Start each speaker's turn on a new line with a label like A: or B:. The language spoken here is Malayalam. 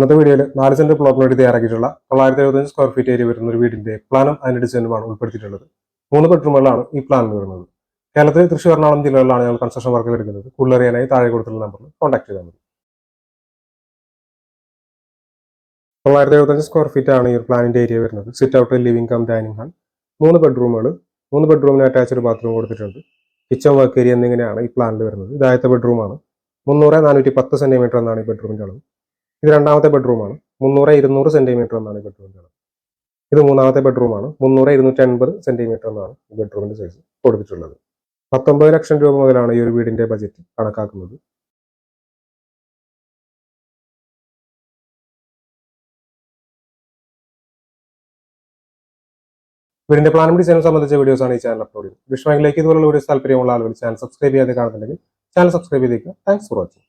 A: ഇന്നത്തെ വീഡിയോയിൽ 4 സെന്റ് പ്ലോട്ടിന് വേണ്ടി തയ്യാറാക്കിയിട്ടുള്ള 975 സ്ക്വയർ ഫീറ്റ് ഏരിയ വരുന്ന ഒരു വീടിന്റെ പ്ലാനും അതിന്റെ ഡിസൈനുമാണ് ഉൾപ്പെടുത്തിയിട്ടുള്ളത്. 3 ബെഡ്റൂമുകളാണ് ഈ പ്ലാനിൽ വരുന്നത്. കേരളത്തിലെ തൃശ്ശൂർ, എറണാകുളം ജില്ലകളിലാണ് ഞങ്ങൾ കൺസ്ട്രക്ഷൻ വർക്കുകൾ എടുക്കുന്നത്. കൂടുതൽ അറിയാനായി താഴെ കൊടുത്തിട്ടുള്ള നമ്പറിൽ കോൺടാക്ട് ചെയ്താൽ മതി. 975 സ്ക്വയർ ഫീറ്റ് ആണ് ഈ ഒരു പ്ലാനിന്റെ ഏരിയ വരുന്നത്. Sit out, living cum dining hall, 3 ബെഡ്റൂമുകൾ, 3 ബെഡ്റൂമിന് അറ്റാച്ച്ഡ് ബാത്റൂം കൊടുത്തിട്ടുണ്ട്. കിച്ചൺ വർക്ക് ഏരിയ എന്നിങ്ങനെയാണ് ഈ പ്ലാനിൽ വരുന്നത്. ഇത് ആദ്യത്തെ ബെഡ്റൂമാണ്. 300-410 സെന്റിമീറ്റർ എന്നാണ് ഈ ബെഡ്റൂമിന്റെ അളവ്. ഇത് രണ്ടാമത്തെ ബെഡ്റൂമാണ്. 300-200 സെന്റിമീറ്റർ എന്നാണ് ഈ ബെഡ്റൂമിന്റെ അളവ്. ഇത് മൂന്നാമത്തെ ബെഡ്റൂമാണ്. 300-280 സെന്റിമീറ്റർ എന്നാണ് ഈ ബെഡ്റൂമിന്റെ സൈസ് കൊടുത്തിട്ടുള്ളത്. 19 ലക്ഷം രൂപ മുതലാണ് ഈ ഒരു വീടിന്റെ ബജറ്റ് കണക്കാക്കുന്നത്. വീടിന്റെ പ്ലാനും ഡിസൈനും സംബന്ധിച്ച വീഡിയോസ് ആണ് ഈ ചാനൽ അപ്ലോഡ് ചെയ്യുന്നത്. വിഷ്വലിലേക്ക് ഇതുപോലുള്ള വീഡിയോസ് താല്പര്യമുള്ള ആളുകൾ ചാനൽ സബ്സ്ക്രൈബ് ചെയ്യാതെ കാണുന്നുണ്ടെങ്കിൽ ചാനൽ സബ്സ്ക്രൈബ് ചെയ്തേക്കുക. Thanks for watching.